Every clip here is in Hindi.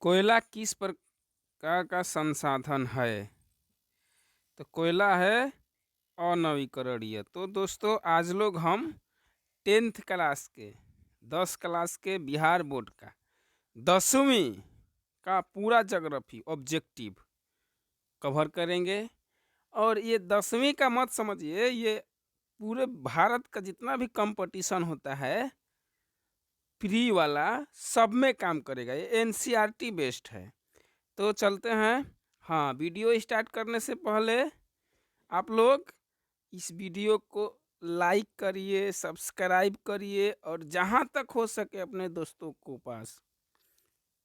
कोयला किस प्रकार का संसाधन है? तो कोयला है अनवीकरणीय। तो दोस्तों आज लोग हम 10th क्लास के 10 क्लास के बिहार बोर्ड का 10वीं का पूरा ज्योग्राफी ऑब्जेक्टिव कवर करेंगे। और ये 10वीं का मत समझिए, ये पूरे भारत का जितना भी कंपटीशन होता है प्री वाला सब में काम करेगा। ये एनसीईआरटी बेस्ड है। तो चलते हैं। हाँ, वीडियो स्टार्ट करने से पहले आप लोग इस वीडियो को लाइक करिए, सब्सक्राइब करिए और जहाँ तक हो सके अपने दोस्तों को पास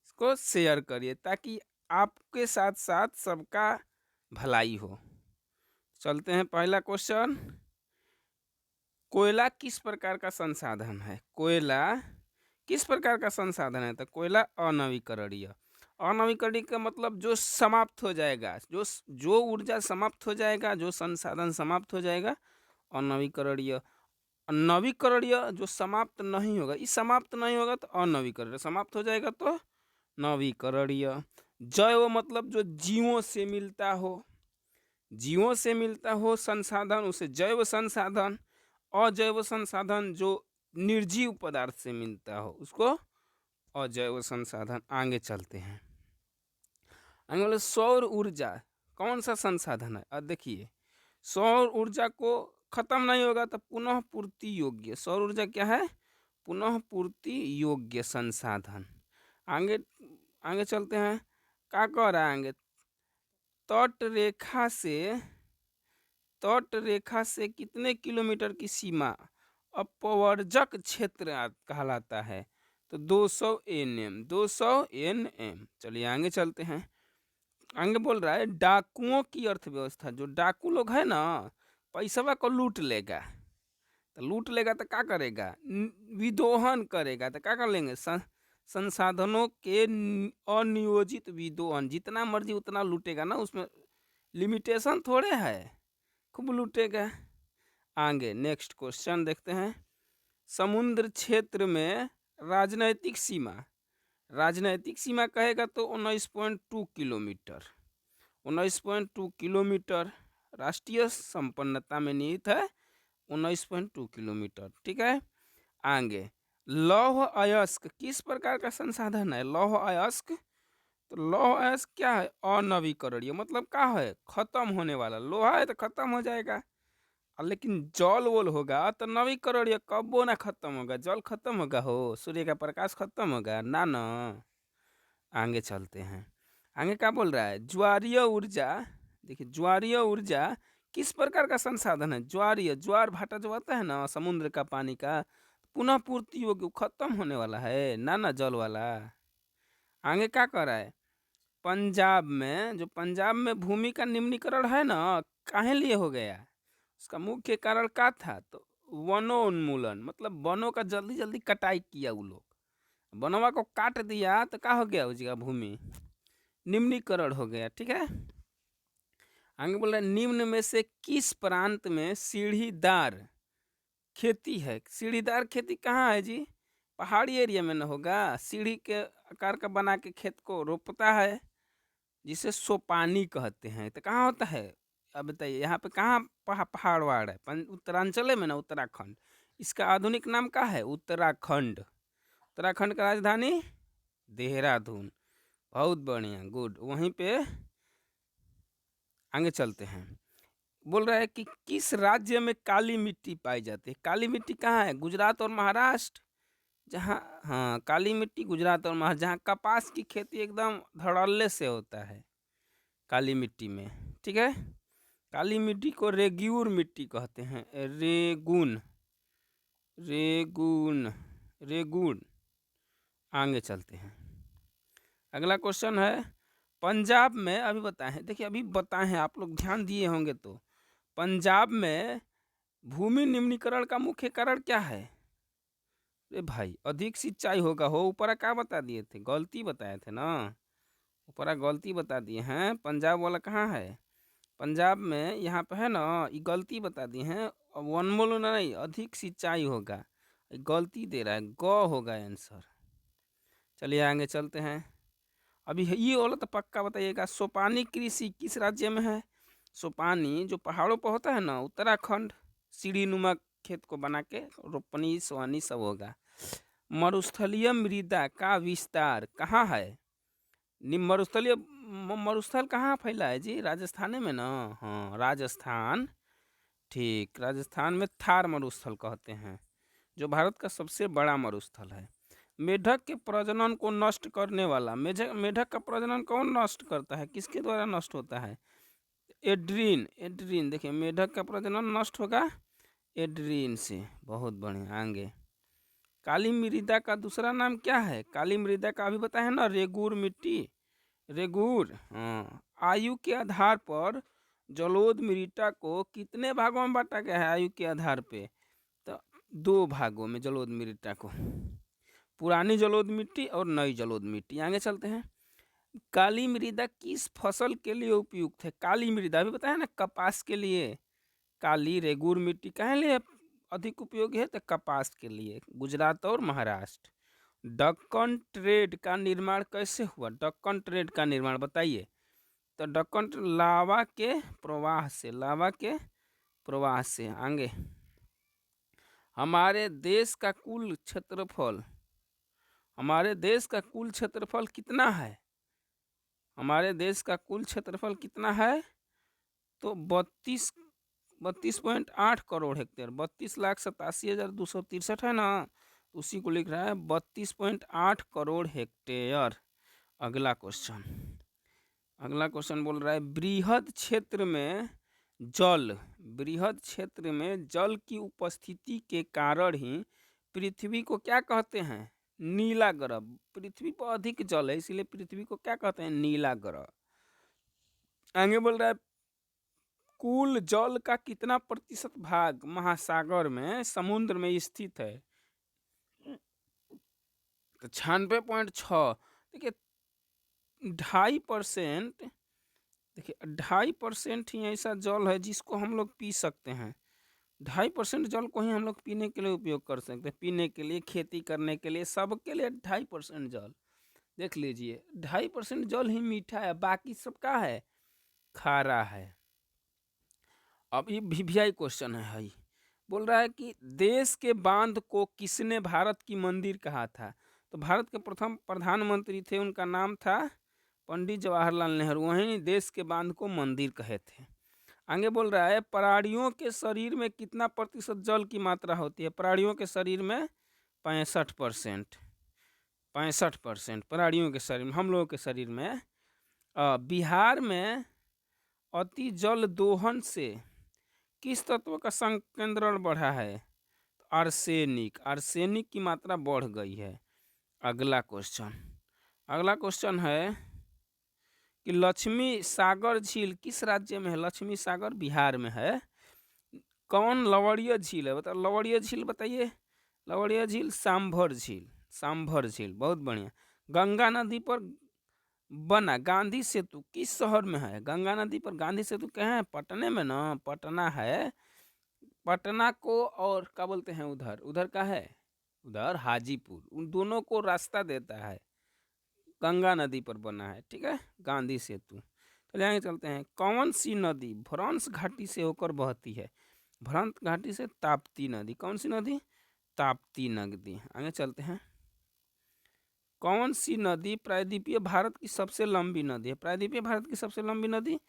इसको शेयर करिए ताकि आपके साथ साथ सबका भलाई हो। चलते हैं पहला क्वेश्चन। कोयला किस प्रकार का संसाधन है? कोयला किस प्रकार का संसाधन है? तो कोयला अनवीकरणीय। अनवीकरणीय का मतलब जो समाप्त हो जाएगा, जो ऊर्जा समाप्त हो जाएगा, जो संसाधन समाप्त हो जाएगा, अनवीकरणीय। नवीकरणीय जो समाप्त नहीं होगा, इस समाप्त नहीं होगा तो अनवीकरणीय, समाप्त हो जाएगा तो नवीकरणीय। जैव मतलब जो जीवों से मिलता हो, जीवों से मिलता हो संसाधन उसे जैव संसाधन। अजैव संसाधन जो निर्जीव पदार्थ से मिलता हो उसको अजैव संसाधन। आगे चलते हैं। आगे बोले सौर ऊर्जा कौन सा संसाधन है? अब देखिए, सौर ऊर्जा को खत्म नहीं होगा तो पुनः पूर्ति योग्य। सौर ऊर्जा क्या है? पुनः पूर्ति योग्य संसाधन। आगे आगे चलते हैं। क्या कह रहा है आगे? तट रेखा से कितने किलोमीटर की सीमा अपवर्जक क्षेत्र कहलाता है? तो 200 NM। 200 NM। चलिए आगे चलते हैं। आगे बोल रहा है डाकुओं की अर्थव्यवस्था। जो डाकू लोग है ना, पैसा को लूट लेगा। तो लूट लेगा तो क्या करेगा? विदोहन करेगा। तो क्या कर लेंगे? संसाधनों के अनियोजित विदोहन। जितना मर्जी उतना लूटेगा ना, उसमें लिमिटेशन थोड़े है, खूब लूटेगा। आगे नेक्स्ट क्वेश्चन देखते हैं। समुद्र क्षेत्र में राजनैतिक सीमा। राजनैतिक सीमा कहेगा तो 19.2 किलोमीटर। 19.2 किलोमीटर राष्ट्रीय संपन्नता में निहित है। 19.2 किलोमीटर, ठीक है। आगे लौह अयस्क किस प्रकार का संसाधन है? लौह अयस्क, तो लौह अयस्क क्या है? अनवीकरणीय। मतलब क्या है? खत्म होने वाला। लोहा है तो खत्म हो जाएगा, लेकिन जल वोल होगा तो नवीकरणीय कब्बो ना खत्म होगा। जल खत्म होगा हो, सूर्य का प्रकाश खत्म होगा ना ना। आगे चलते हैं। आगे क्या बोल रहा है? ज्वारीय ऊर्जा। देखिए, ज्वारीय ऊर्जा किस प्रकार का संसाधन है? ज्वारीय, ज्वार भाटा जो आता है ना समुद्र का पानी का, पुनः पूर्ति योग्य, खत्म होने वाला है ना ना, जल वाला। आगे क्या कर रहा है? पंजाब में भूमि का निम्नीकरण है ना, काहे लिए हो गया? उसका मुख्य कारण क्या था? तो वनोन्मूलन। मतलब वनों का जल्दी जल्दी कटाई किया वो लोग, वनवा को काट दिया तो क्या हो गया? उसका भूमि निम्नीकरण हो गया, ठीक है। आगे बोल रहे हैं निम्न में से किस प्रांत में सीढ़ीदार खेती है? सीढ़ीदार खेती कहाँ है जी? पहाड़ी एरिया में न होगा। सीढ़ी के आकार का बना के खेत को रोपता है, जिसे सोपानी कहते हैं। तो कहाँ होता है? अब बताइए, यहाँ पे कहाँ पहाड़ वहाड़ है? उत्तरांचल में ना, उत्तराखंड। इसका आधुनिक नाम क्या है? उत्तराखंड। उत्तराखंड का राजधानी देहरादून। बहुत बढ़िया, गुड। वहीं पे आगे चलते हैं। बोल रहा है कि किस राज्य में काली मिट्टी पाई जाती है? काली मिट्टी कहाँ है? गुजरात और महाराष्ट्र। जहाँ, हाँ, काली मिट्टी गुजरात और महाराष्ट्र, जहाँ कपास की खेती एकदम धड़ल्ले से होता है काली मिट्टी में, ठीक है। काली मिट्टी को रेग्यूर मिट्टी कहते हैं। रेगुन, रेगुन, रेगुन। आगे चलते हैं। अगला क्वेश्चन है पंजाब में, अभी बताएं, देखिए अभी बताएं हैं, आप लोग ध्यान दिए होंगे तो, पंजाब में भूमि निम्नीकरण का मुख्य कारण क्या है? अरे भाई, अधिक सिंचाई होगा हो। ऊपर क्या बता दिए थे? गलती बताए थे ना, ऊपर गलती बता दिए हैं। पंजाब वाला कहाँ है? पंजाब में यहाँ पे है ना, ये गलती बता दिए हैं। वनमूल नहीं, अधिक सिंचाई होगा, गलती दे रहा है। ग होगा आंसर। चलिए आगे चलते हैं। अभी ये वाला तो पक्का बताइएगा, सोपानी कृषि किस राज्य में है? सोपानी जो पहाड़ों पर होता है ना, उत्तराखंड। सीढ़ी नुमा खेत को बना के रोपनी सोहनी सब होगा। मरुस्थलीय मृदा का विस्तार कहाँ है? मरुस्थलीय मरुस्थल कहाँ फैला है जी? राजस्थान में ना। हाँ राजस्थान, ठीक, राजस्थान में थार मरुस्थल कहते हैं, जो भारत का सबसे बड़ा मरुस्थल है। मेढक के प्रजनन को नष्ट करने वाला, मेढक का प्रजनन कौन नष्ट करता है, किसके द्वारा नष्ट होता है? एड्रीन, एड्रीन। देखिए मेढक का प्रजनन नष्ट होगा एड्रीन से। बहुत बढ़िया। आगे, काली मृदा का दूसरा नाम क्या है? काली मृदा का अभी बताया ना, रेगूर मिट्टी, रेगूर। हाँ। आयु के आधार पर जलोढ़ मृदा को कितने भागों में बांटा गया है? आयु के आधार पे तो 2 भागों में जलोढ़ मृदा को, पुरानी जलोढ़ मिट्टी और नई जलोढ़ मिट्टी। आगे चलते हैं। काली मृदा किस फसल के लिए उपयुक्त है? काली मृदा अभी बताया ना, कपास के लिए। काली रेगूर मिट्टी कहाँ लिए अधिक उपयोगी है? तो कपास के लिए, गुजरात और महाराष्ट्र। दक्कन ट्रेड का निर्माण कैसे हुआ? दक्कन ट्रेड का निर्माण बताइए। तो दक्कन लावा के प्रवाह से, लावा के प्रवाह से। आगे, हमारे देश का कुल क्षेत्रफल, हमारे देश का कुल क्षेत्रफल कितना है? हमारे देश का कुल क्षेत्रफल कितना है? तो 32.8 करोड़ हेक्टेयर, 32,87,263 है ना, उसी को लिख रहा है 32.8 करोड़ हेक्टेयर। अगला क्वेश्चन, अगला क्वेश्चन बोल रहा है, बृहद क्षेत्र में जल, बृहद क्षेत्र में जल की उपस्थिति के कारण ही पृथ्वी को क्या कहते हैं? नीला ग्रह। पृथ्वी पर अधिक जल है, इसलिए पृथ्वी को क्या कहते हैं? नीला ग्रह। आगे बोल रहा है, कुल जल का कितना प्रतिशत भाग महासागर में, समुद्र में स्थित है? तो 96.6। देखिए 2.5%, देखिए 2.5% ही ऐसा जल है जिसको हम लोग पी सकते हैं। 2.5% जल को ही हम लोग पीने के लिए उपयोग कर सकते हैं, पीने के लिए, खेती करने के लिए, सबके लिए 2.5% जल। देख लीजिए 2.5% जल ही मीठा है, बाकी सब का है? खारा है। अब ये वीवीआई क्वेश्चन है भाई। बोल रहा है कि देश के बांध को किसने भारत की मंदिर कहा था? तो भारत के प्रथम प्रधानमंत्री थे, उनका नाम था पंडित जवाहरलाल नेहरू, वहीं देश के बांध को मंदिर कहे थे। आगे बोल रहा है, प्राणियों के शरीर में कितना प्रतिशत जल की मात्रा होती है? प्राणियों के शरीर में 65%, 65% प्राणियों के शरीर में। हम लोगों के शरीर में बिहार में अति जल दोहन से किस तत्व का संकेंद्रण बढ़ा है? आर्सेनिक, आर्सेनिक की मात्रा बढ़ गई है। अगला क्वेश्चन, अगला क्वेश्चन है कि लक्ष्मी सागर झील किस राज्य में है? लक्ष्मी सागर बिहार में है। कौन लवणीय झील है? बताओ लवणीय झील बताइए। लवणीय झील सांभर झील, सांभर झील। बहुत बढ़िया। गंगा नदी पर बना गांधी सेतु किस शहर में है? गंगा नदी पर गांधी सेतु कहाँ है? पटने में ना, पटना है। पटना को और क्या बोलते हैं उधर, उधर का है, उधर हाजीपुर, उन दोनों को रास्ता देता है, गंगा नदी पर बना है। ठीक है, गांधी सेतु। तो आगे चलते हैं, कौन सी नदी भ्रंश घाटी से होकर बहती है? भ्रंश घाटी से ताप्ती नदी। कौन सी नदी? ताप्ती नदी। आगे चलते हैं, कौन सी नदी प्रायद्वीपीय भारत की सबसे लंबी नदी है? प्रायद्वीपीय भारत की सबसे लंबी नदी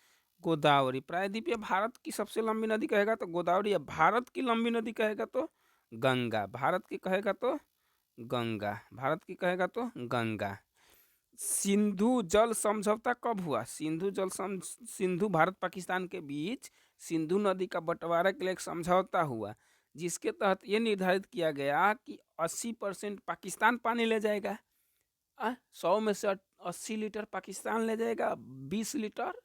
गोदावरी। प्रायद्वीपीय भारत की सबसे लंबी नदी कहेगा तो गोदावरी, या भारत की लंबी नदी कहेगा तो गंगा। भारत की कहेगा तो गंगा, भारत की कहेगा तो गंगा। सिंधु जल समझौता कब हुआ? सिंधु भारत पाकिस्तान के बीच सिंधु नदी का बंटवारा के लिए एक समझौता हुआ, जिसके तहत ये निर्धारित किया गया कि 80% पाकिस्तान पानी ले जाएगा। 100 में से 80 लीटर पाकिस्तान ले जाएगा, 20 लीटर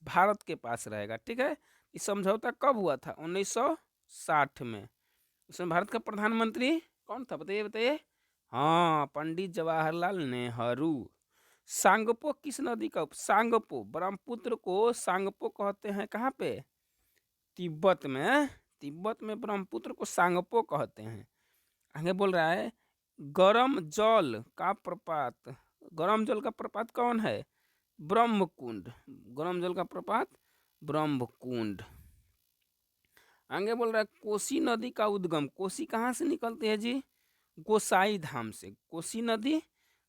भारत के पास रहेगा। ठीक है, इस समझौता कब हुआ था? 1960 में। उसमें भारत का प्रधानमंत्री कौन था? बताइए बताइए। हाँ, पंडित जवाहरलाल नेहरू। सांगपो किस नदी का सांगपो, ब्रह्मपुत्र को सांगपो कहते हैं। कहाँ पे? तिब्बत में, तिब्बत में ब्रह्मपुत्र को सांगपो कहते हैं। आगे बोल रहा है, गरम जल का प्रपात गर्म जल का प्रपात कौन है? ब्रह्मकुंड। गर्म जल का प्रपात ब्रह्मकुंड। आगे बोल रहा है कोसी नदी का उद्गम, कोसी कहाँ से निकलती है जी? गोसाई धाम से। कोसी नदी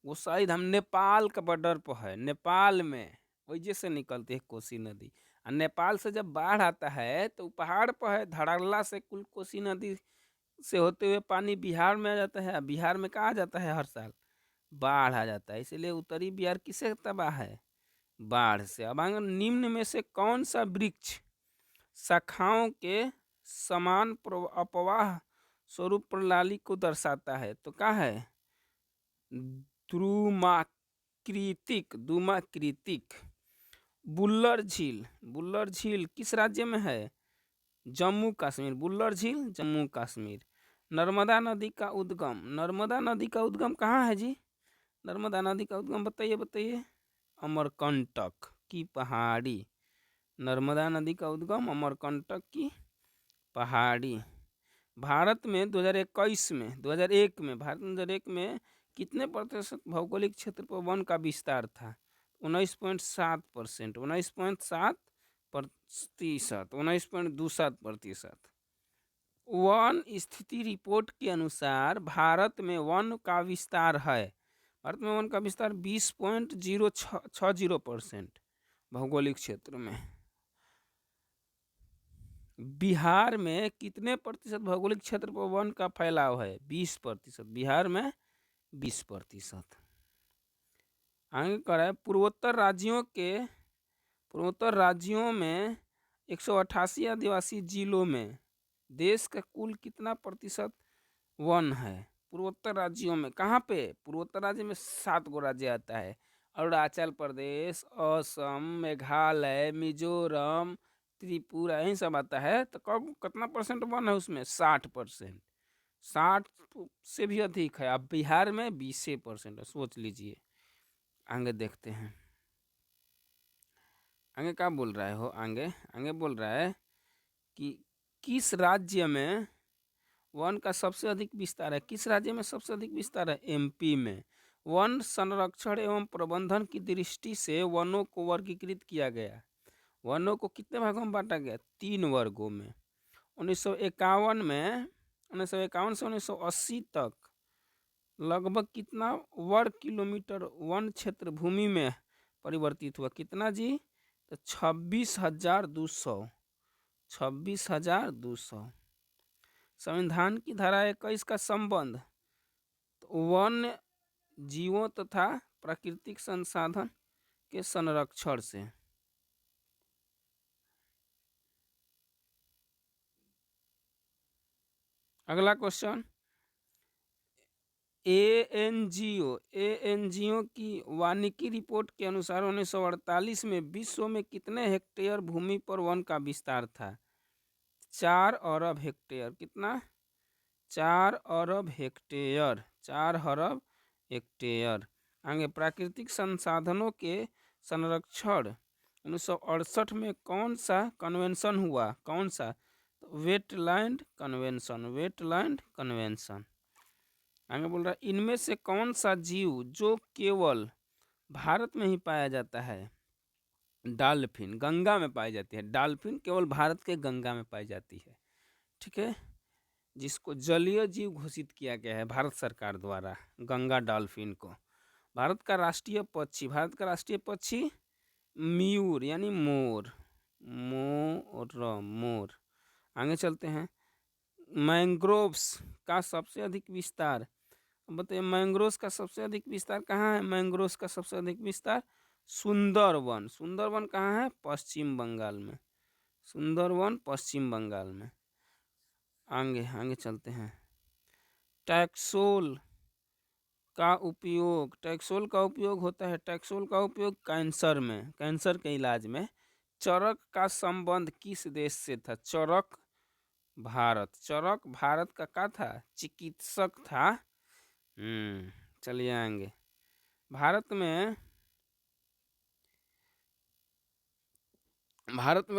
गोसाई धाम नेपाल का बॉर्डर पर है, नेपाल में वजह से निकलती है कोसी नदी। और नेपाल से जब बाढ़ आता है तो पहाड़ पर है, धड़ल्ला से कुल कोसी नदी से होते हुए पानी बिहार में आ जाता है। बिहार में कहाँ आ जाता है? हर साल बाढ़ आ जाता है, इसलिए उत्तरी बिहार किससे तबाह है? बाढ़ से। अब आगे निम्न में से कौन सा वृक्ष शाखाओं के समान अपवाह स्वरूप प्रणाली को दर्शाता है? तो क्या है? द्रुमाकृतिक, द्रुमाकृतिक। बुल्लर झील, बुल्लर झील किस राज्य में है? जम्मू कश्मीर। बुल्लर झील जम्मू कश्मीर। नर्मदा नदी का उद्गम, नर्मदा नदी का उद्गम कहाँ है जी? नर्मदा नदी का उद्गम बताइए बताइए। अमरकंटक की पहाड़ी। नर्मदा नदी का उद्गम अमरकंटक की पहाड़ी। भारत में 2001 में भारत में 2001 में कितने प्रतिशत भौगोलिक क्षेत्र पर वन का विस्तार था? 19.7%, 19.7%, 19.27%। वन स्थिति रिपोर्ट के अनुसार भारत में वन का विस्तार है, भारत में वन का विस्तार 20.060% भौगोलिक क्षेत्र में। बिहार में कितने प्रतिशत भौगोलिक क्षेत्र पर वन का फैलाव है? 20%। बिहार में 20%। आगे कह है पूर्वोत्तर राज्यों में 188 आदिवासी जिलों में देश का कुल कितना प्रतिशत वन है? पूर्वोत्तर राज्यों में कहाँ पे? पूर्वोत्तर राज्य में 7 गो राज्य आता है, अरुणाचल प्रदेश, असम, मेघालय, मिजोरम, त्रिपुरा, यही सब आता है। तो कब कितना परसेंट वन है उसमें? 60%। 60 से भी अधिक है। अब बिहार में 20% है, सोच लीजिए। आगे देखते हैं आगे क्या बोल रहा है हो। आगे आगे बोल रहा है कि किस राज्य में वन का सबसे अधिक विस्तार है? किस राज्य में सबसे अधिक विस्तार है? एमपी में। वन संरक्षण एवं प्रबंधन की दृष्टि से वनों को वर्गीकृत किया गया। वनों को कितने भागों में बांटा गया? 3 वर्गों में। 1951 में, 1951 से 1980 तक लगभग कितना वर्ग किलोमीटर वन क्षेत्र भूमि में परिवर्तित हुआ? कितना जी? तो 26,200। 26,200। संविधान की धारा 21 का संबंध तो वन्य जीवों तथा प्राकृतिक संसाधन के संरक्षण से। अगला क्वेश्चन, एएनजीओ की वानिकी रिपोर्ट के अनुसार 1948 में विश्व में कितने हेक्टेयर भूमि पर वन का विस्तार था? 4 अरब हेक्टेयर। कितना? 4 अरब हेक्टेयर। 4 अरब हेक्टेयर। आगे प्राकृतिक संसाधनों के संरक्षण 1968 में कौन सा कन्वेंशन हुआ? कौन सा? Wetland convention. Wetland convention. आगे बोल रहा है इनमें से कौन सा जीव जो केवल भारत में ही पाया जाता है? डॉल्फिन गंगा में पाई जाती है। डॉल्फिन केवल भारत के गंगा में पाई जाती है। ठीक है, जिसको जलीय जीव घोषित किया गया है भारत सरकार द्वारा, गंगा डॉल्फिन को। भारत का राष्ट्रीय पक्षी, भारत का राष्ट्रीय पक्षी मयूर यानी मोर। मोर। आगे चलते हैं, मैंग्रोव्स का सबसे अधिक विस्तार बताइए। मैंग्रोव्स का सबसे अधिक विस्तार कहाँ है? मैंग्रोव्स का सबसे अधिक विस्तार सुंदरवन। सुंदरवन कहाँ है? पश्चिम बंगाल में। सुंदरवन पश्चिम बंगाल में। आगे आगे चलते हैं, टैक्सोल का उपयोग होता है। टैक्सोल का उपयोग कैंसर में, कैंसर के इलाज में। चरक का संबंध किस देश से था? चरक भारत। चरक भारत का क्या था? चिकित्सक था। चलिए आगे। भारत में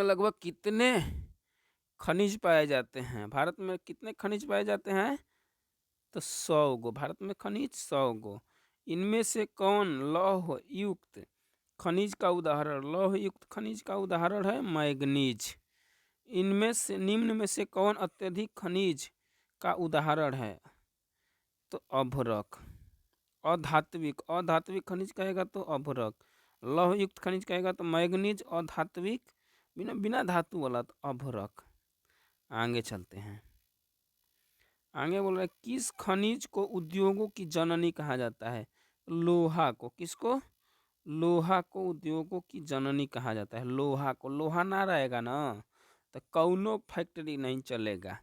लगभग कितने खनिज पाए जाते हैं? भारत में कितने खनिज पाए जाते हैं? तो 100 गो। भारत में खनिज 100 गो। इनमें से कौन लौह युक्त खनिज का उदाहरण, लौह युक्त खनिज का उदाहरण है मैग्नीज। इनमें से निम्न में से कौन अत्यधिक खनिज का उदाहरण है, तो अभ्रक। अधात्विक, अधात्विक खनिज कहेगा तो अभ्रक, लौह युक्त खनिज कहेगा तो मैग्नीज, अधात्विक बिना बिना धातु वाला तो अभ्रक। आगे चलते हैं, आगे बोल रहा है किस खनिज को उद्योगों की जननी कहा जाता है, लोहा को। किसको, लोहा को उद्योगों की जननी कहा जाता है। लोहा को, लोहा ना रहेगा ना तो कौनो फैक्ट्री नहीं चलेगा।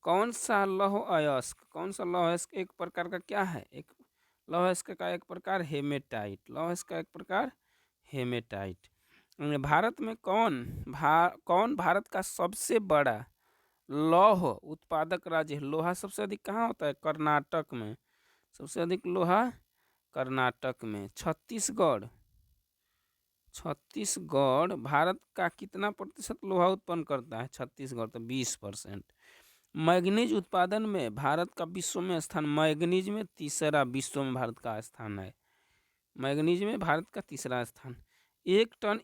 कौन सा लौह अयस्क, कौन सा लौह अयस्क एक प्रकार का क्या है, एक लौह अयस्क का एक प्रकार हेमेटाइट, लौह अयस्क का एक प्रकार हेमेटाइट। भारत में कौन भारत का सबसे बड़ा लौह उत्पादक राज्य है। लोहा सबसे अधिक कहाँ होता है, कर्नाटक में। सबसे अधिक लोहा कर्नाटक में। छत्तीसगढ़, छत्तीसगढ़ भारत का कितना प्रतिशत लोहा उत्पन्न करता है, छत्तीसगढ़ तो 20%। मैग्नीज उत्पादन में भारत का विश्व में स्थान, मैग्नीज में तीसरा विश्व में भारत का स्थान है। मैग्नीज में भारत का तीसरा स्थान। एक टन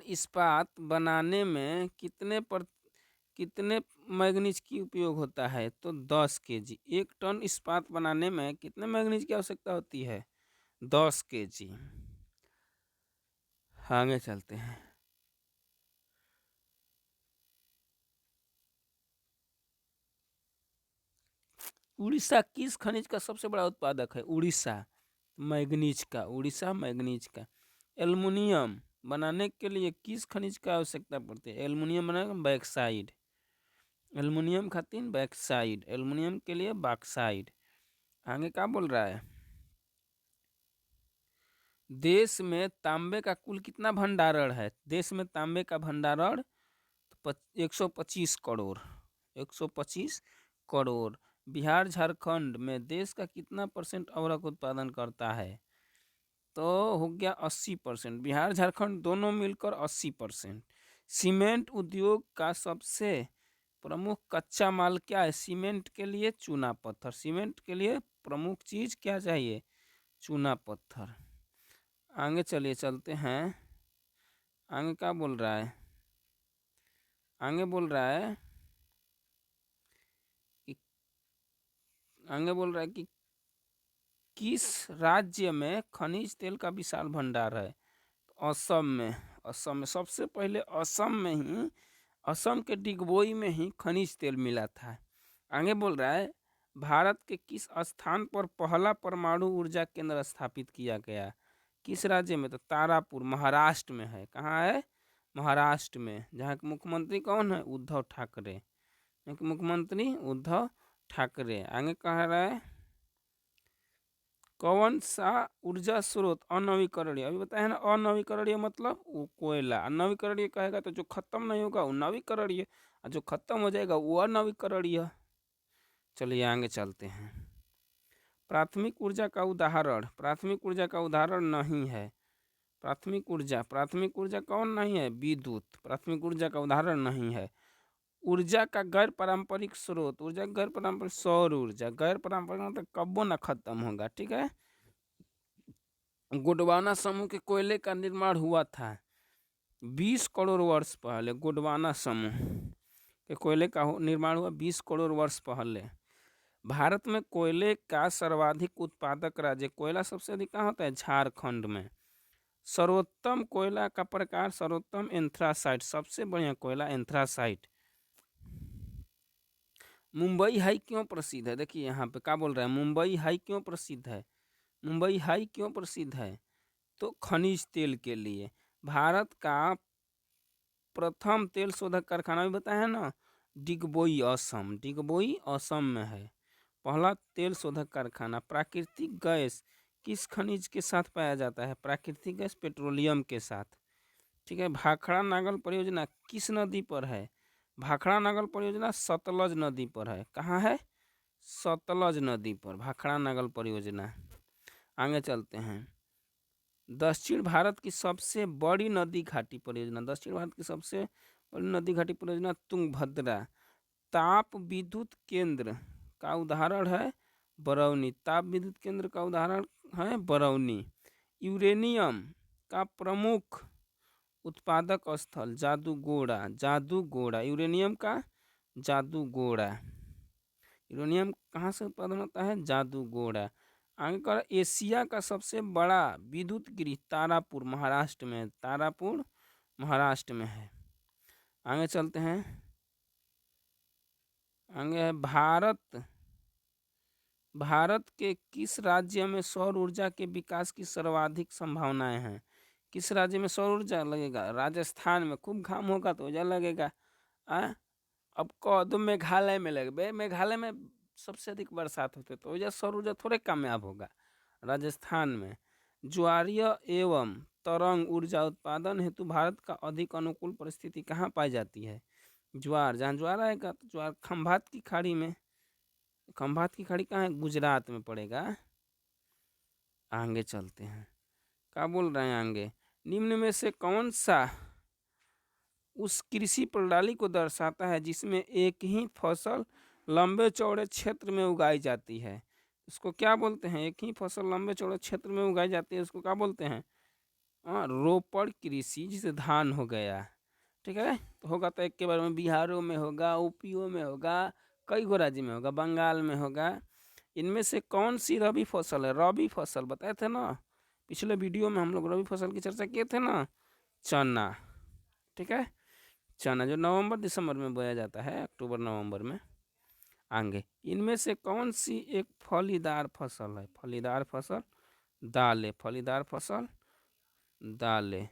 इस्पात बनाने में कितने मैग्नीज की उपयोग होता है, तो 10 kg। एक टन इस्पात बनाने में कितने मैग्नीज की आवश्यकता होती है, 10 kg। आगे चलते हैं, उड़ीसा किस खनिज का सबसे बड़ा उत्पादक है, उड़ीसा मैग्नीज का, उड़ीसा मैग्नीज का। एल्युमिनियम बनाने के लिए किस खनिज का आवश्यकता पड़ती है, एल्युमिनियम बनाने बैक्साइड, एल्युमिनियम खातिर बैक्साइड, एल्युमिनियम के लिए बॉक्साइड। आगे क्या बोल रहा है, देश में तांबे का कुल कितना भंडारण है, देश में तांबे का भंडारण 125 करोड़, 125 करोड़। बिहार झारखंड में देश का कितना % अवरक उत्पादन करता है, तो हो गया 80%। बिहार झारखंड दोनों मिलकर 80%। सीमेंट उद्योग का सबसे प्रमुख कच्चा माल क्या है, सीमेंट के लिए चूना पत्थर, सीमेंट के लिए प्रमुख चीज क्या चाहिए, चूना पत्थर। आगे चलिए चलते हैं, आगे क्या बोल रहा है, आगे बोल रहा है कि आगे बोल रहा है कि किस राज्य में खनिज तेल का विशाल भंडार है, तो असम में। असम में सबसे पहले, असम में ही, असम के डिगबोई में ही खनिज तेल मिला था। आगे बोल रहा है भारत के किस स्थान पर पहला परमाणु ऊर्जा केंद्र स्थापित किया गया, किस राज्य में, तो तारापुर महाराष्ट्र में है। कहाँ है, महाराष्ट्र में, जहाँ के मुख्यमंत्री कौन है, उद्धव ठाकरे, यहाँ के मुख्यमंत्री उद्धव ठाकरे। आगे कह रहा है कौन सा ऊर्जा स्रोत अनवीकरणीय, अभी बताया ना, अनवीकरणीय मतलब वो कोयला, अनवीकरणीय कहेगा तो जो खत्म नहीं होगा वो नवीकरणीय, और जो खत्म हो जाएगा वो अनवीकरणीय। चलिए आगे चलते हैं, प्राथमिक ऊर्जा का उदाहरण, प्राथमिक ऊर्जा का उदाहरण नहीं है, प्राथमिक ऊर्जा कौन नहीं है, विद्युत, प्राथमिक ऊर्जा का उदाहरण नहीं है। ऊर्जा का गैर पारंपरिक स्रोत, ऊर्जा गैर पारंपरिक, सौर ऊर्जा, गैर पारंपरिक मतलब कब्बो ना खत्म होगा, ठीक है। गोंडवाना समूह के कोयले का निर्माण हुआ था 20 करोड़ वर्ष पहले, गोंडवाना समूह के कोयले का निर्माण हुआ 20 करोड़ वर्ष पहले। भारत में कोयले का सर्वाधिक उत्पादक राज्य, कोयला सबसे अधिक कहाँ होता है, झारखंड में। सर्वोत्तम कोयला का प्रकार, सर्वोत्तम एंथ्रासाइट, सबसे बढ़िया कोयला एंथ्रासाइट। मुंबई हाई क्यों प्रसिद्ध है, देखिए यहाँ पे क्या बोल रहा है, मुंबई हाई क्यों प्रसिद्ध है, मुंबई हाई क्यों प्रसिद्ध है, तो खनिज तेल के लिए। भारत का प्रथम तेल शोधक कारखाना भी बताया ना, डिगबोई असम, डिगबोई असम में है पहला तेल शोधक कारखाना। प्राकृतिक गैस किस खनिज के साथ पाया जाता है, प्राकृतिक गैस पेट्रोलियम के साथ, ठीक है। भाखड़ा नागल परियोजना किस नदी पर है, भाखड़ा नागल परियोजना सतलज नदी पर है। कहाँ है, सतलज नदी पर भाखड़ा नागल परियोजना। आगे चलते हैं, दक्षिण भारत की सबसे बड़ी नदी घाटी परियोजना, दक्षिण भारत की सबसे बड़ी नदी घाटी परियोजना तुंगभद्रा ताप विद्युत केंद्र का उदाहरण है बरौनी ताप विद्युत केंद्र का उदाहरण है बरौनी। यूरेनियम का प्रमुख उत्पादक स्थल जादूगोड़ा, जादूगोड़ा यूरेनियम का जादूगोड़ा। यूरेनियम कहाँ से उत्पादन होता है? जादूगोड़ा। आगे का एशिया का सबसे बड़ा विद्युत गृह तारापुर महाराष्ट्र में, तारापुर महाराष्ट्र में है। आगे चलते हैं, आगे है भारत के किस राज्य में सौर ऊर्जा के विकास की सर्वाधिक संभावनाएं हैं? किस राज्य में सौर ऊर्जा लगेगा? राजस्थान में खूब घाम होगा तो ऊर्जा लगेगा। अब कह दो मेघालय में लगे, मेघालय में सबसे अधिक बरसात होते तो ऊर्जा सौर ऊर्जा थोड़े कामयाब होगा। राजस्थान में ज्वारीय एवं तरंग ऊर्जा उत्पादन हेतु भारत का अधिक अनुकूल परिस्थिति कहाँ पाई जाती है? ज्वार, जहाँ ज्वार आएगा तो ज्वार खंभात की खाड़ी में। खंभात की खाड़ी कहाँ है? गुजरात में पड़ेगा। आगे चलते हैं, क्या बोल रहे हैं आगे? निम्न में से कौन सा उस कृषि प्रणाली को दर्शाता है जिसमें एक ही फसल लंबे चौड़े क्षेत्र में उगाई जाती है? उसको क्या बोलते हैं? एक ही फसल लंबे चौड़े क्षेत्र में उगाई जाती है, उसको क्या बोलते हैं? रोपड़ कृषि, जिसे धान हो गया, ठीक है। तो होगा तो एक के बारे में बिहारों में होगा, यूपीओ में होगा, कई गो राज्य में होगा, बंगाल में होगा। इनमें से कौन सी रबी फसल है? रबी फसल बताए थे ना पिछले वीडियो में, हम लोग रबी फसल की चर्चा किए थे ना, चना, ठीक है। चना जो नवंबर दिसंबर में बोया जाता है, अक्टूबर नवंबर में। आगे इनमें से कौन सी एक फलीदार फसल है? फलीदार फसल दालें, फलीदार फसल दालें।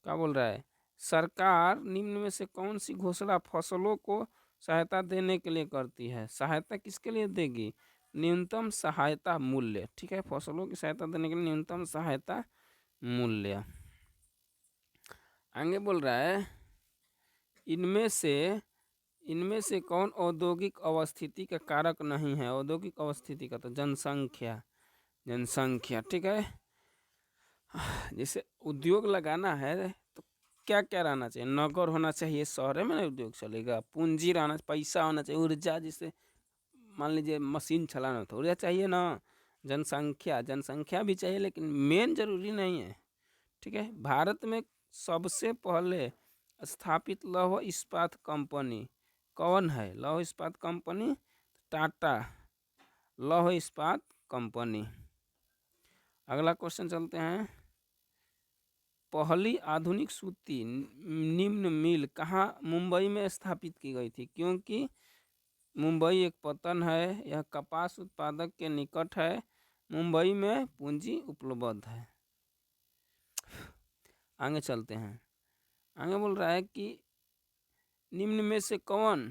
क्या बोल रहा है? सरकार निम्न में से कौन सी घोषणा फसलों को सहायता देने के लिए करती है? सहायता किसके लिए देगी? न्यूनतम सहायता मूल्य, ठीक है। फसलों की सहायता देने के लिए न्यूनतम सहायता मूल्य। आगे बोल रहा है, इनमें से कौन औद्योगिक अवस्थिति का कारक नहीं है? औद्योगिक अवस्थिति का तो जनसंख्या, जनसंख्या, ठीक है। जैसे उद्योग लगाना है तो क्या क्या रहना चाहिए? नगर होना चाहिए, शहर में ना उद्योग चलेगा। पूंजी रहना, पैसा होना चाहिए। ऊर्जा, जैसे मान लीजिए मशीन चलाना तो ऊर्जा चाहिए ना। जनसंख्या, जनसंख्या भी चाहिए, लेकिन मेन जरूरी नहीं है, ठीक है। भारत में सबसे पहले स्थापित लौह इस्पात कंपनी कौन है? लौह इस्पात कंपनी टाटा लौह इस्पात कंपनी। अगला क्वेश्चन चलते हैं, पहली आधुनिक सूती निम्न मिल कहाँ मुंबई में स्थापित की गई थी? क्योंकि मुंबई एक पतन है, यह कपास उत्पादक के निकट है, मुंबई में पूंजी उपलब्ध है। आगे चलते हैं, आगे बोल रहा है कि निम्न में से कौन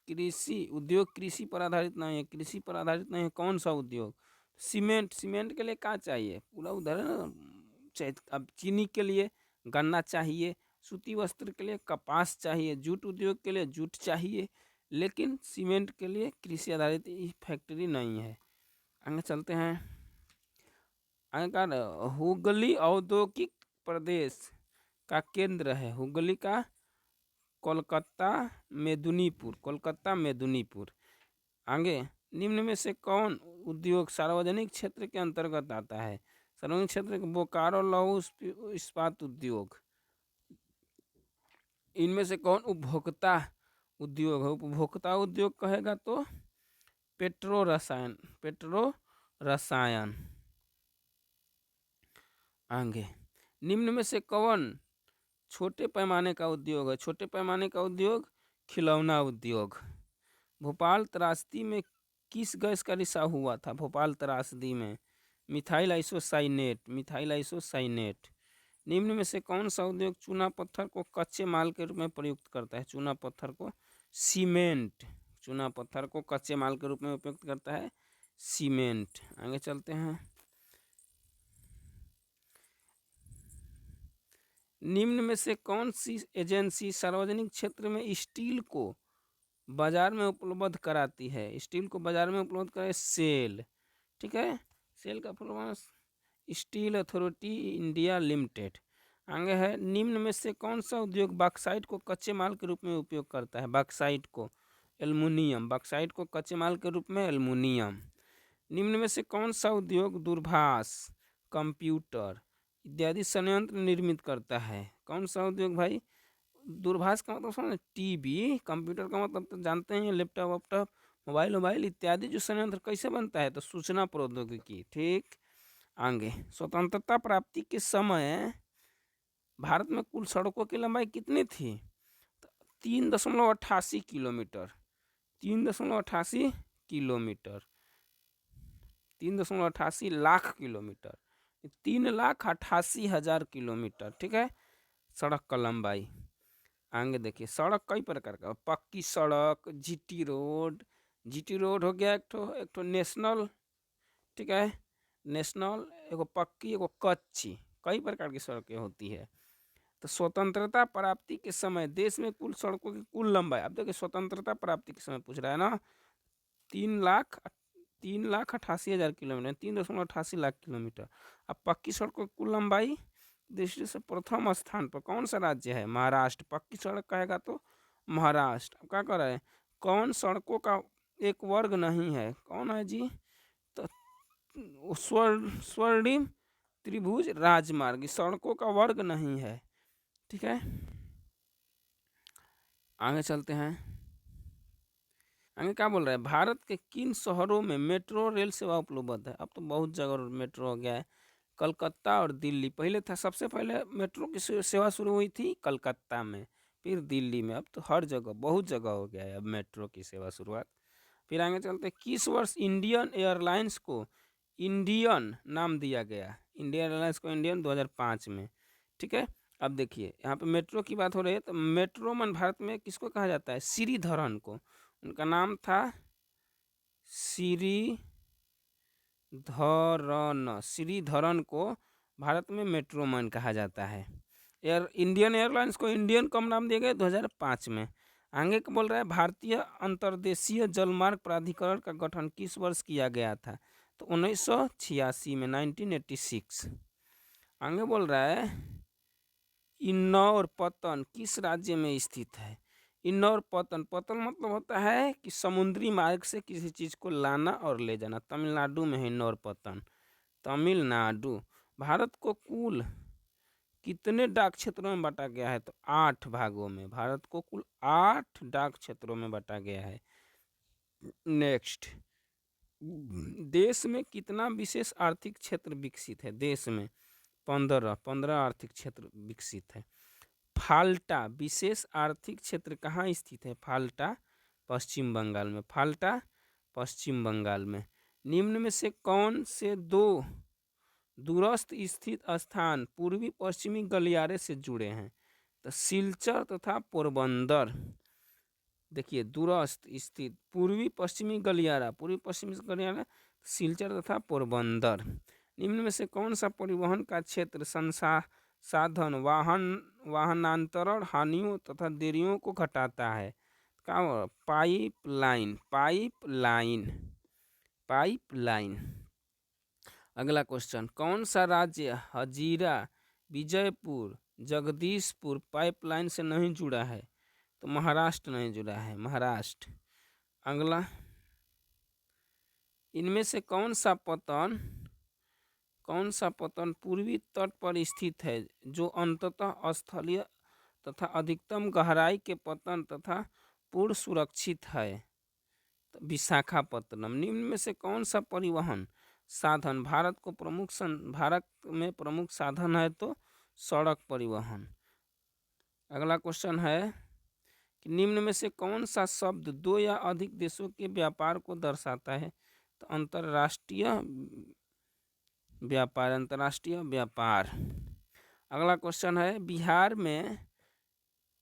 कृषि उद्योग कृषि पर आधारित नहीं है? कृषि पर आधारित नहीं है, कौन सा उद्योग? सीमेंट, सीमेंट के लिए क्या चाहिए? पूरा उधर अब चीनी के लिए गन्ना चाहिए, सूती वस्त्र के लिए कपास चाहिए, जूट उद्योग के लिए जूट चाहिए, लेकिन सीमेंट के लिए कृषि आधारित फैक्ट्री नहीं है। आगे चलते हैं, आगे का हुगली औद्योगिक प्रदेश का केंद्र है। हुगली का कोलकाता मेदिनीपुर, कोलकाता मेदिनीपुर। आगे निम्न में से कौन उद्योग सार्वजनिक क्षेत्र के अंतर्गत आता है? सार्वजनिक क्षेत्र के बोकारो लौह इस्पात उद्योग। इनमें से कौन उपभोक्ता उद्योग है? उपभोक्ता उद्योग कहेगा तो पेट्रो रसायन, पेट्रो रसायन। आगे निम्न में से कौन छोटे पैमाने का उद्योग है? छोटे पैमाने का उद्योग खिलौना उद्योग। भोपाल त्रासदी में किस गैस का रिसाव हुआ था? भोपाल त्रासदी में मिथाइल आइसोसाइनेट, मिथाइल आइसोसाइनेट। निम्न में से कौन सा उद्योग चूना पत्थर को कच्चे माल के रूप में प्रयुक्त करता है? चूना पत्थर को सीमेंट, चूना पत्थर को कच्चे माल के रूप में उपयुक्त करता है सीमेंट। आगे चलते हैं, निम्न में से कौन सी एजेंसी सार्वजनिक क्षेत्र में स्टील को बाजार में उपलब्ध कराती है? स्टील को बाजार में उपलब्ध कराए सेल, ठीक है। सेल का full form steel authority India limited. आगे है, निम्न में से कौन सा उद्योग बॉक्साइट को कच्चे माल के रूप में उपयोग करता है? बॉक्साइट को एल्युमिनियम, बॉक्साइट को कच्चे माल के रूप में एल्युमिनियम। निम्न में से कौन सा उद्योग दूरभाष, कंप्यूटर इत्यादि संयंत्र निर्मित करता है? कौन सा उद्योग भाई? दूरभाष का मतलब समझ, टीवी, कंप्यूटर का मतलब तो जानते हैं, लैपटॉप वैपटॉप, मोबाइल इत्यादि जो संयंत्र कैसे बनता है? तो सूचना प्रौद्योगिकी। ठीक, आगे। स्वतंत्रता प्राप्ति के समय भारत में कुल सड़कों की लंबाई कितनी थी? 3.88 kilometre. 3.88 kilometre, 3.88 lakh kilometre, 3,88,000 kilometre. ठीक है, सड़क का लंबाई। आगे देखिए, सड़क कई प्रकार का, पक्की सड़क, जीटी रोड। जीटी रोड हो गया एक ठो नेशनल, ठीक है, नेशनल, एगो पक्की एगो कच्ची, कई प्रकार की सड़कें होती है। तो स्वतंत्रता प्राप्ति के समय देश में कुल सड़कों की कुल लंबाई, अब देखिए स्वतंत्रता प्राप्ति के समय पूछ रहा है ना, 3,88,000 किलोमीटर, 3.88 लाख किलोमीटर। अब पक्की सड़कों की कुल लंबाई दृष्टि से प्रथम स्थान पर कौन सा राज्य है? महाराष्ट्र। पक्की सड़क कहेगा तो महाराष्ट्र। अब क्या कर रहा है, कौन सड़कों का एक वर्ग नहीं है? कौन है जी? तो स्वर्णिम त्रिभुज राजमार्ग सड़कों का वर्ग नहीं है। ठीक है, आगे चलते हैं। आगे क्या बोल रहा है, भारत के किन शहरों में मेट्रो रेल सेवा उपलब्ध है? अब तो बहुत जगह मेट्रो हो गया है, कलकत्ता और दिल्ली। पहले था, सबसे पहले मेट्रो की सेवा शुरू हुई थी कलकत्ता में, फिर दिल्ली में, अब तो हर जगह, बहुत जगह हो गया है अब मेट्रो की सेवा शुरुआत। फिर आगे चलते हैं, किस वर्ष इंडियन एयरलाइंस को इंडियन नाम दिया गया? इंडियन एयरलाइंस को इंडियन 2005 में। ठीक है, अब देखिए यहाँ पे मेट्रो की बात हो रही है, तो मेट्रो मन भारत में किसको कहा जाता है? श्रीधरन को, उनका नाम था श्रीधरन को भारत में मेट्रो मैन कहा जाता है। इंडियन एयरलाइंस को इंडियन कम नाम दिया गया 2005 में। आगे बोल रहा है, भारतीय अंतर्देशीय जलमार्ग प्राधिकरण का गठन किस वर्ष किया गया था? तो 1986 में, 1986। आगे बोल रहा है, इन्नौर पत्तन किस राज्य में स्थित है? इन्नौर पत्तन, पत्तन मतलब होता है कि समुद्री मार्ग से किसी चीज़ को लाना और ले जाना। तमिलनाडु में है इन्नौर पत्तन, तमिलनाडु। भारत को कुल कितने डाक क्षेत्रों में बांटा गया है? तो 8 भागों में। भारत को कुल 8 डाक क्षेत्रों में बांटा गया है। नेक्स्ट, देश में कितना विशेष आर्थिक क्षेत्र विकसित है? देश में 15 आर्थिक क्षेत्र विकसित है। फाल्टा विशेष आर्थिक क्षेत्र कहाँ स्थित है? फाल्टा पश्चिम बंगाल में, फाल्टा पश्चिम बंगाल में। निम्न में से कौन से दो दूरस्थ स्थित स्थान पूर्वी पश्चिमी गलियारे से जुड़े हैं? तो सिलचर तथा पोरबंदर। देखिए, दूरस्थ स्थित पूर्वी पश्चिमी गलियारा, पूर्वी पश्चिमी गलियारा सिलचर तथा पोरबंदर। निम्न में से कौन सा परिवहन का क्षेत्र साधन वाहनांतरण हानियों तथा देरियों को घटाता है? क्या? Pipeline, pipeline, pipeline. अगला क्वेश्चन, कौन सा राज्य हजीरा विजयपुर जगदीशपुर पाइपलाइन से नहीं जुड़ा है? तो महाराष्ट्र नहीं जुड़ा है, महाराष्ट्र। अगला, इनमें से कौन सा पतन पूर्वी तट पर स्थित है जो अंततः स्थलीय तथा अधिकतम गहराई के पतन तथा पूर्ण सुरक्षित है? तो विशाखापत्तनम। निम्न में से कौन सा परिवहन साधन भारत में प्रमुख साधन है? तो सड़क परिवहन। अगला क्वेश्चन है कि निम्न में से कौन सा शब्द दो या अधिक देशों के व्यापार को दर्शाता है? तो अंतर्राष्ट्रीय व्यापार, अंतर्राष्ट्रीय व्यापार। अगला क्वेश्चन है, बिहार में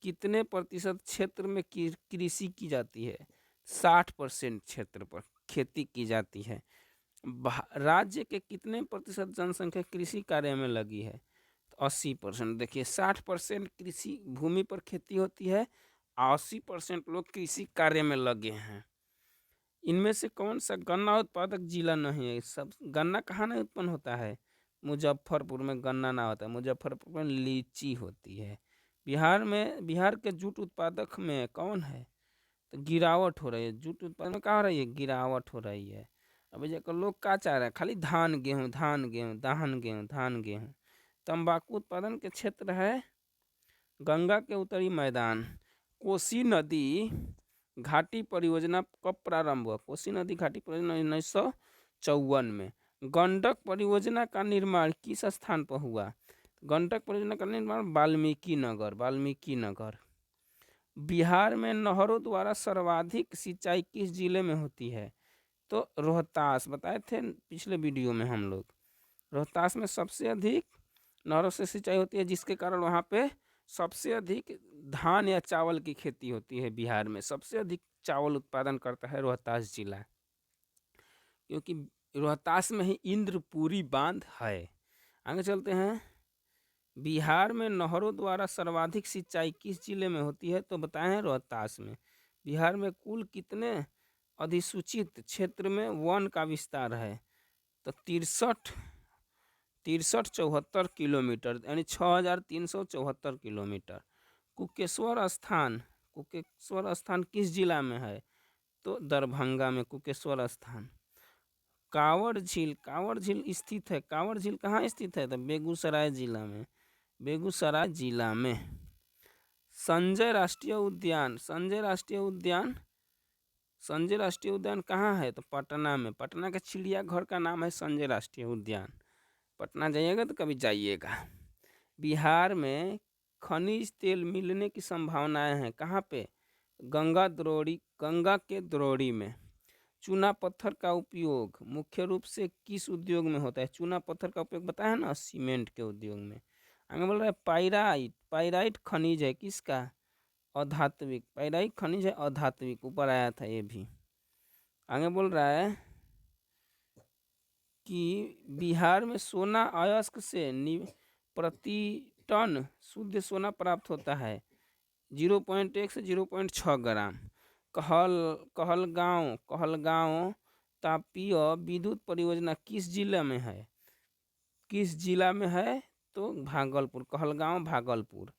कितने प्रतिशत क्षेत्र में कृषि की जाती है? 60% क्षेत्र पर खेती की जाती है। राज्य के कितने प्रतिशत जनसंख्या कृषि कार्य में लगी है? तो 80%। देखिए, 60% कृषि भूमि पर खेती होती है, 80% लोग कृषि कार्य में लगे हैं। इनमें से कौन सा गन्ना उत्पादक जिला नहीं है? सब गन्ना कहाँ नहीं उत्पन्न होता है? मुजफ्फरपुर में गन्ना ना होता है, मुजफ्फरपुर में लीची होती है। बिहार के जूट उत्पादक में कौन है? तो गिरावट हो रही है, जूट उत्पादन में क्या हो रही है, गिरावट हो रही है। अभी जाकर लोग क्या चाह रहे हैं, खाली धान गेहूँ धान गेहूँ धान गेहूँ धान गेहूँ। तंबाकू उत्पादन के क्षेत्र है गंगा के उत्तरी मैदान। कोसी नदी घाटी परियोजना कब प्रारंभ हुआ, कोसी नदी घाटी परियोजना 1954 में। गंडक परियोजना का निर्माण किस स्थान पर हुआ, गंडक परियोजना का निर्माण वाल्मीकि नगर, वाल्मीकि नगर। बिहार में नहरों द्वारा सर्वाधिक सिंचाई किस जिले में होती है, तो रोहतास, बताए थे पिछले वीडियो में हम लोग। रोहतास में सबसे अधिक नहरों से सिंचाई होती है, जिसके कारण वहाँ पे सबसे अधिक धान या चावल की खेती होती है। बिहार में सबसे अधिक चावल उत्पादन करता है रोहतास जिला, क्योंकि रोहतास में ही इंद्रपुरी बांध है। आगे चलते हैं। बिहार में नहरों द्वारा सर्वाधिक सिंचाई किस जिले में होती है, तो बताए हैं रोहतास में। बिहार में कुल कितने अधिसूचित क्षेत्र में वन का विस्तार है, तो 6374 किलोमीटर, यानी 6374 किलोमीटर। कुकेश्वर स्थान किस जिला में है, तो दरभंगा में कुकेश्वर स्थान। कांवड़ झील स्थित है, कांवड़ झील कहाँ स्थित है, तो बेगूसराय जिला में, बेगूसराय जिला में। संजय राष्ट्रीय उद्यान, संजय राष्ट्रीय उद्यान कहाँ है, तो पटना में। पटना के चिड़ियाघर का नाम है संजय राष्ट्रीय उद्यान। पटना जाइएगा तो कभी जाइएगा। बिहार में खनिज तेल मिलने की संभावनाएं हैं, कहाँ पे, गंगा के द्रोणी में। चूना पत्थर का उपयोग मुख्य रूप से किस उद्योग में होता है, चूना पत्थर का उपयोग बताया ना, सीमेंट के उद्योग में। आगे बोल रहा है पाइराइट खनिज है किसका, अधात्विक, पाइराइट खनिज है अधात्विक, ऊपर आया था ये भी। आगे बोल रहा है कि बिहार में सोना अयस्क से प्रति टन शुद्ध सोना प्राप्त होता है 0.1 से 0.6 ग्राम। कहलगांव तापीय विद्युत परियोजना किस जिला में है, तो भागलपुर, कहलगांव भागलपुर।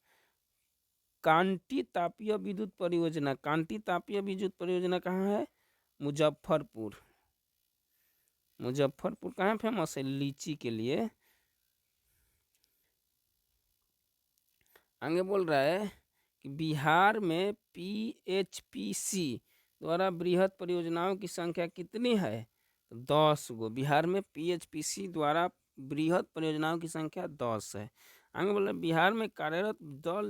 कांटी तापीय विद्युत परियोजना कहाँ है, मुजफ्फरपुर कहाँ फेमस है, लीची के लिए। आगे बोल रहा है कि बिहार में PHPC द्वारा बृहद परियोजनाओं की संख्या कितनी है, तो 10 गो। बिहार में PHPC द्वारा बृहद परियोजनाओं की संख्या 10 है। आगे बोल रहे हैं बिहार में कार्यरत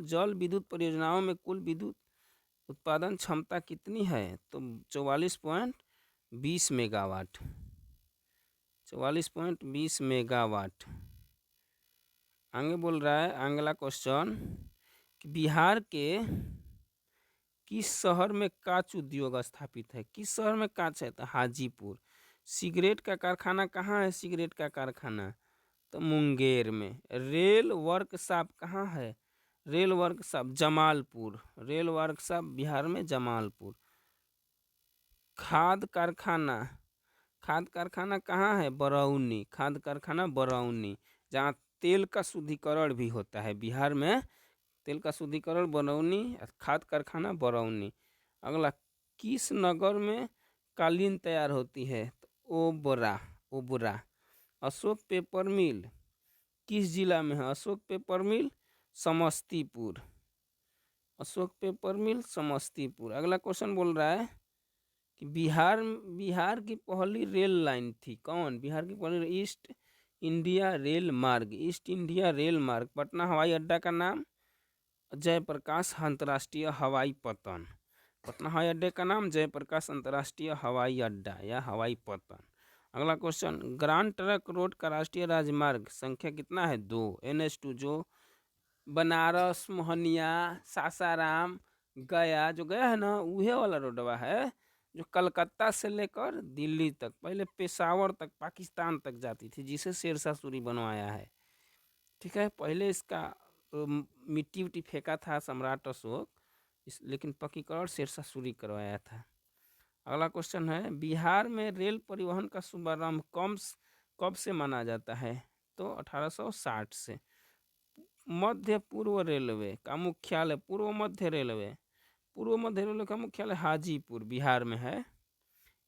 जल विद्युत परियोजनाओं में कुल विद्युत उत्पादन क्षमता कितनी है, तो 44.20 मेगावाट, 44.20 मेगावाट। आगे बोल रहा है अगला क्वेश्चन कि बिहार के किस शहर में कांच उद्योग स्थापित है, किस शहर में कांच है, तो हाजीपुर। सिगरेट का कारखाना कहाँ है, सिगरेट का कारखाना, तो मुंगेर में। रेल वर्कशॉप कहाँ है, rail workshop Jamalpur, rail workshop Bihar में जमालपुर। खाद कारखाना कहाँ है, बरौनी, खाद कारखाना बरौनी, जहाँ तेल का शुद्धिकरण भी होता है। बिहार में तेल का शुद्धिकरण बरौनी, खाद कारखाना बरौनी। अगला, किस नगर में कालीन तैयार होती है, तो ओबरा। अशोक पेपर मिल किस जिला में है, अशोक पेपर मिल समस्तीपुर, अशोक पेपर मिल समस्तीपुर। अगला क्वेश्चन बोल रहा है कि बिहार की पहली रेल लाइन थी कौन, बिहार की पहली ईस्ट इंडिया रेल मार्ग। पटना हवाई अड्डा का नाम जयप्रकाश अंतर्राष्ट्रीय हवाई पतन, पटना हवाई अड्डे का नाम जयप्रकाश अंतर्राष्ट्रीय हवाई अड्डा या हवाई पतन। अगला क्वेश्चन, ग्रांड ट्रंक रोड का राष्ट्रीय राजमार्ग संख्या कितना है, 2, NH2, जो बनारस, मोहनिया, सासाराम, गया, जो गया है ना उहे वाला रोडवा है, जो कलकत्ता से लेकर दिल्ली तक, पहले पेशावर तक, पाकिस्तान तक जाती थी, जिसे शेरशाह सूरी बनवाया है। ठीक है, पहले इसका मिट्टी उट्टी फेंका था सम्राट अशोक, लेकिन पक्कीकरण शेरशाह सूरी करवाया था। अगला क्वेश्चन है, बिहार में रेल परिवहन का शुभारंभ कब से माना जाता है, तो 1860 से। मध्य पूर्व रेलवे का मुख्यालय, पूर्व मध्य रेलवे पूर्व मध्य रेलवे का मुख्यालय हाजीपुर बिहार में है।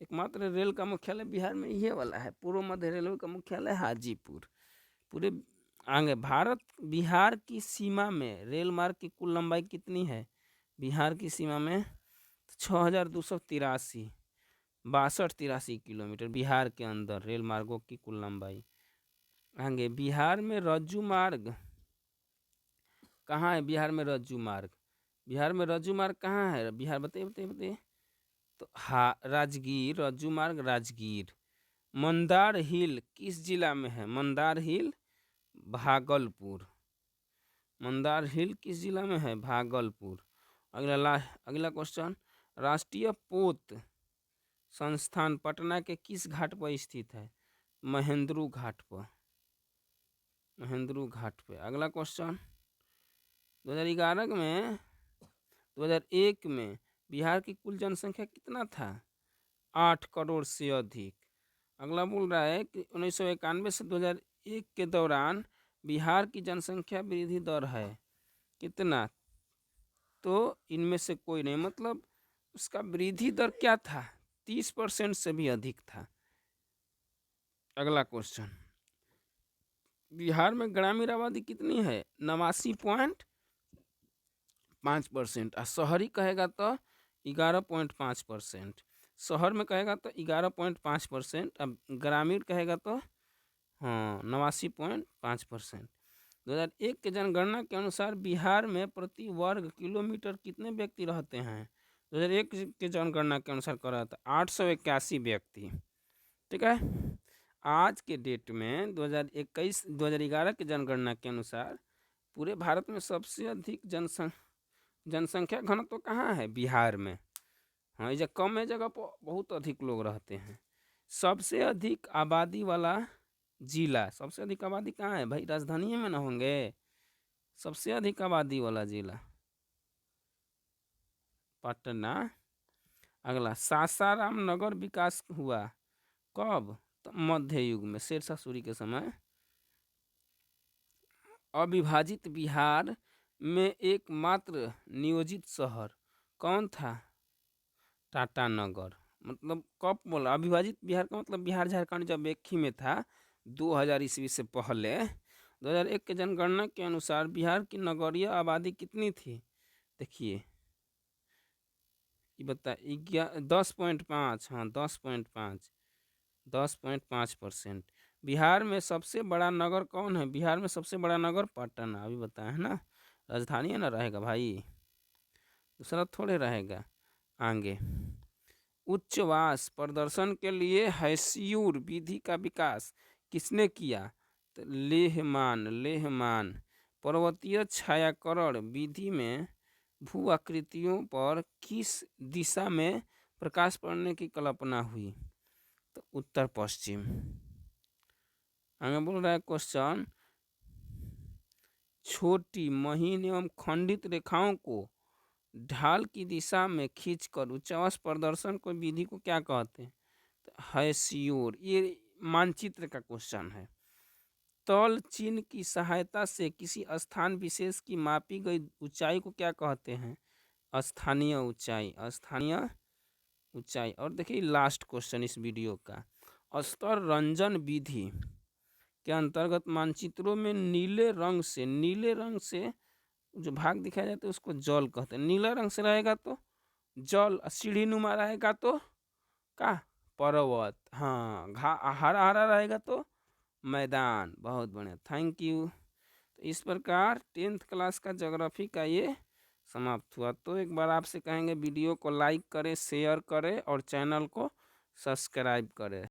एकमात्र रेल का मुख्यालय बिहार में ये वाला है, पूर्व मध्य रेलवे का मुख्यालय हाजीपुर। पूरे आगे भारत बिहार की सीमा में रेल मार्ग की कुल लंबाई कितनी है? बिहार की सीमा में 6283 6283 किलोमीटर बिहार के अंदर रेल मार्गों की कुल लंबाई। आगे बिहार में रज्जू मार्ग कहाँ है? बिहार में रज्जू मार्ग, बिहार में रज्जू मार्ग कहाँ है? बिहार बताइए बताइए बताइए। तो हाँ, राजगीर, रज्जू मार्ग राजगीर। मंदार हिल किस जिला में है? मंदार हिल भागलपुर। मंदार हिल किस जिला में है? भागलपुर। अगला क्वेश्चन, राष्ट्रीय पोत संस्थान पटना के किस घाट पर स्थित है? महेंद्रू घाट पर, महेंद्रू घाट पे। अगला क्वेश्चन, 2001 में बिहार की कुल जनसंख्या कितना था? 8 करोड़ से अधिक। अगला बोल रहा है कि 1991 से 2001 के दौरान बिहार की जनसंख्या वृद्धि दर है कितना? तो इनमें से कोई नहीं, मतलब उसका वृद्धि दर क्या था? 30% से भी अधिक था। अगला क्वेश्चन, बिहार में ग्रामीण आबादी कितनी है? 89.5%। और शहरी कहेगा तो 11.5%। शहर में कहेगा तो 11.5%, अब ग्रामीण कहेगा तो हाँ 89.5%। 2001 के जनगणना के अनुसार बिहार में प्रति वर्ग किलोमीटर कितने व्यक्ति रहते हैं? 2001 के जनगणना के अनुसार कर रहा था 881 व्यक्ति। ठीक है, आज के डेट में 2011 के जनगणना के अनुसार पूरे भारत में सबसे अधिक जनसंख्या घनत्व कहाँ है? बिहार में। हाँ, ये कम है जगह पर बहुत अधिक लोग रहते हैं। सबसे अधिक आबादी वाला जिला, सबसे अधिक आबादी कहाँ है भाई? राजधानी में ना होंगे? सबसे अधिक आबादी वाला जिला पटना। अगला, सासाराम नगर विकास हुआ कब? तो मध्य युग में, शेरशाह सूरी के समय। अविभाजित बिहार में एकमात्र नियोजित शहर कौन था? टाटानगर। मतलब कब बोला? अविभाजित बिहार का मतलब बिहार झारखंड जब एक ही में था 2000 ईस्वी से पहले। 2001 के जनगणना के अनुसार बिहार की नगरीय आबादी कितनी थी? देखिए ये बता 10.5, हाँ 10.5%। बिहार में सबसे बड़ा नगर कौन है? बिहार में सबसे बड़ा नगर पटना, अभी बताया है ना, राजधानी है ना रहेगा भाई, दूसरा थोड़े रहेगा। आगे, उच्चवास प्रदर्शन के लिए हैस्यूर विधि का विकास किसने किया? तो लेहमान। पर्वतीय छायाकरण विधि में भू आकृतियों पर किस दिशा में प्रकाश पड़ने की कल्पना हुई? तो उत्तर पश्चिम। आगे बोल रहा है क्वेश्चन, छोटी महीन एवं खंडित रेखाओं को ढाल की दिशा में खींचकर उच्चवास प्रदर्शन को विधि को क्या कहते हैं? तो हैस्यूर। ये मानचित्र का क्वेश्चन है। तल चिन्ह की सहायता से किसी स्थान विशेष की मापी गई ऊंचाई को क्या कहते हैं? स्थानीय ऊंचाई, स्थानीय ऊंचाई। और देखिए लास्ट क्वेश्चन इस वीडियो का, स्तर रंजन विधि के अंतर्गत मानचित्रों में नीले रंग से जो भाग दिखाया जाता है उसको जल कहते हैं। नीला रंग से रहेगा तो जल, सीढ़ी नुमा रहेगा तो का पर्वत, हाँ हरा हरा रहेगा तो मैदान। बहुत बढ़िया, थैंक यू। तो इस प्रकार 10th क्लास का ज्योग्राफी का ये समाप्त हुआ। तो एक बार आपसे कहेंगे वीडियो को लाइक करें, शेयर करें और चैनल को सब्सक्राइब करें।